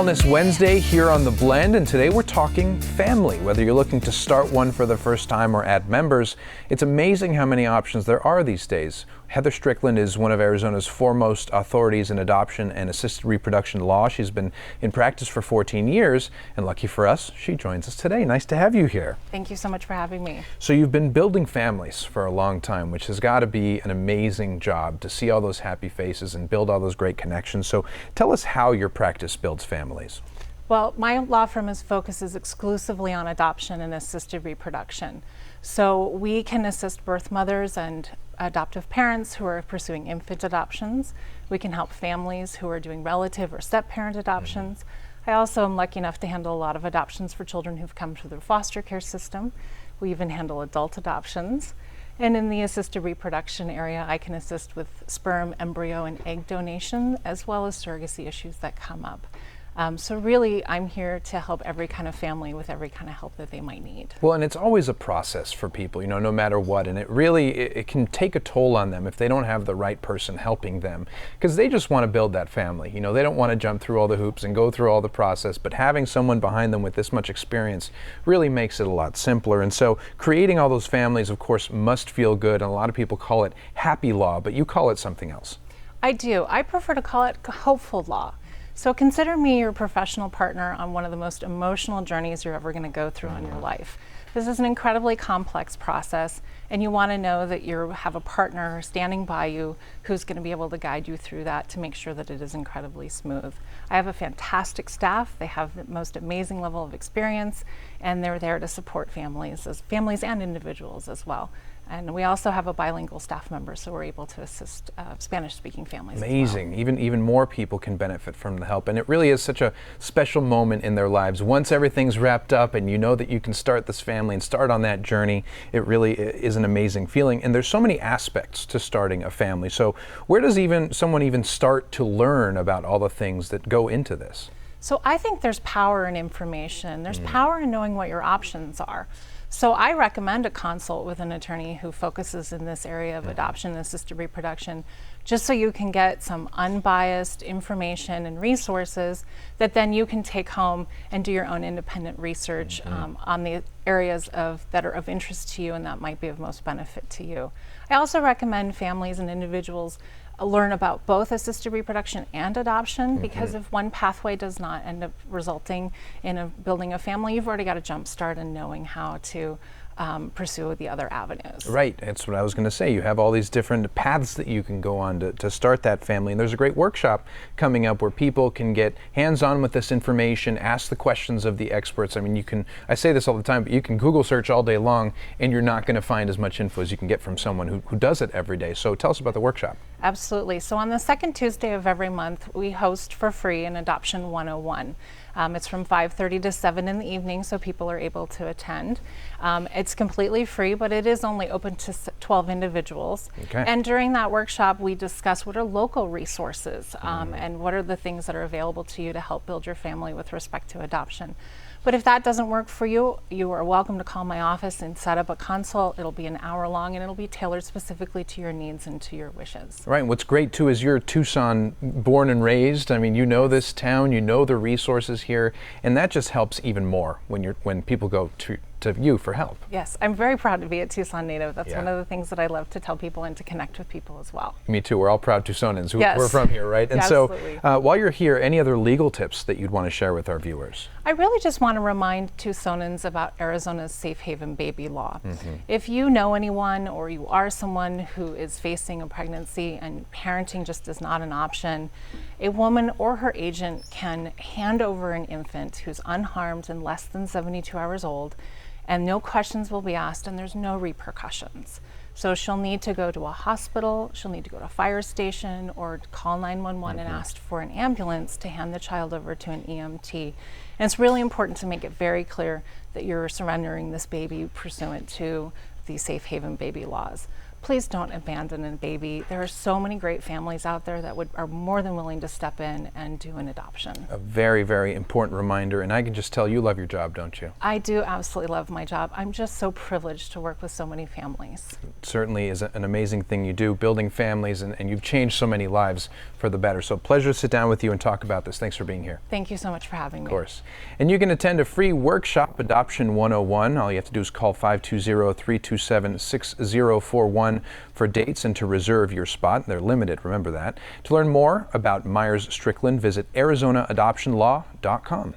Wellness Wednesday here on The Blend, and today we're talking family. Whether you're looking to start one for the first time or add members, it's amazing how many options there are these days. MyersStrickland is one of Arizona's foremost authorities in adoption and assisted reproduction law. She's been in practice for 14 years, and lucky for us, she joins us today. Nice to have you here. Thank you so much for having me. So you've been building families for a long time, which has got to be an amazing job to see all those happy faces and build all those great connections. So tell us how your practice builds families. Well, my law firm focuses exclusively on adoption and assisted reproduction. So we can assist birth mothers and adoptive parents who are pursuing infant adoptions. We can help families who are doing relative or step-parent adoptions. I also am lucky enough to handle a lot of adoptions for children who've come through the foster care system. We even handle adult adoptions. And in the assisted reproduction area, I can assist with sperm, embryo, and egg donation, as well as surrogacy issues that come up. So really, I'm here to help every kind of family with every kind of help that they might need. Well, and it's always a process for people, no matter what, and it can take a toll on them if they don't have the right person helping them, because they just want to build that family. They don't want to jump through all the hoops and go through all the process, but having someone behind them with this much experience really makes it a lot simpler. And so creating all those families, of course, must feel good, and a lot of people call it happy law, but you call it something else. I do. I prefer to call it hopeful law. So consider me your professional partner on one of the most emotional journeys you're ever going to go through in your life. This is an incredibly complex process, and you want to know that you have a partner standing by you who's going to be able to guide you through that to make sure that it is incredibly smooth. I have a fantastic staff. They have the most amazing level of experience, and they're there to support families and individuals as well. And we also have a bilingual staff member, so we're able to assist Spanish-speaking families. Amazing. As well. Even more people can benefit from the help, and it really is such a special moment in their lives. Once everything's wrapped up and you know that you can start this family and start on that journey, it really is an amazing feeling. And there's so many aspects to starting a family. So where does someone even start to learn about all the things that go into this? So I think there's power in information. There's power in knowing what your options are. So I recommend a consult with an attorney who focuses in this area of adoption and assisted reproduction, just so you can get some unbiased information and resources that then you can take home and do your own independent research on the areas that are of interest to you and that might be of most benefit to you. I also recommend families and individuals learn about both assisted reproduction and adoption, because if one pathway does not end up resulting in building a family, you've already got a jump start in knowing how to pursue the other avenues. Right, that's what I was going to say. You have all these different paths that you can go on to start that family, and there's a great workshop coming up where people can get hands-on with this information, ask the questions of the experts. I mean, I say this all the time, but you can Google search all day long and you're not going to find as much info as you can get from someone who does it every day. So tell us about the workshop. Absolutely. So on the second Tuesday of every month, we host for free an Adoption 101. It's from 5:30 to 7 in the evening, so people are able to attend. It's completely free, but it is only open to 12 individuals. Okay. And during that workshop, we discuss what are local resources and what are the things that are available to you to help build your family with respect to adoption. But if that doesn't work for you, you are welcome to call my office and set up a consult. It'll be an hour long, and it'll be tailored specifically to your needs and to your wishes. Right, and what's great too is you're Tucson born and raised. I mean, you know this town, you know the resources here, and that just helps even more when people go to you for help. Yes, I'm very proud to be a Tucson native. That's one of the things that I love to tell people and to connect with people as well. Me too. We're all proud Tucsonans who Yes. we're from here, right? And Absolutely. So while you're here, any other legal tips that you'd want to share with our viewers? I really just want to remind Tucsonans about Arizona's safe haven baby law. If you know anyone or you are someone who is facing a pregnancy and parenting just is not an option, a woman or her agent can hand over an infant who's unharmed and less than 72 hours old, and no questions will be asked and there's no repercussions. So she'll need to go to a hospital, she'll need to go to a fire station or call 911 and ask for an ambulance to hand the child over to an EMT. And it's really important to make it very clear that you're surrendering this baby pursuant to the safe haven baby laws. please don't abandon a baby. There are so many great families out there that are more than willing to step in and do an adoption. A very, very important reminder, and I can just tell you love your job, don't you? I do absolutely love my job. I'm just so privileged to work with so many families. It certainly is an amazing thing you do, building families, and you've changed so many lives for the better. So pleasure to sit down with you and talk about this. Thanks for being here. Thank you so much for having me. Of course. And you can attend a free workshop, Adoption 101. All you have to do is call 520-327-6041 for dates and to reserve your spot. They're limited, remember that. To learn more about MyersStrickland, visit ArizonaAdoptionLaw.com.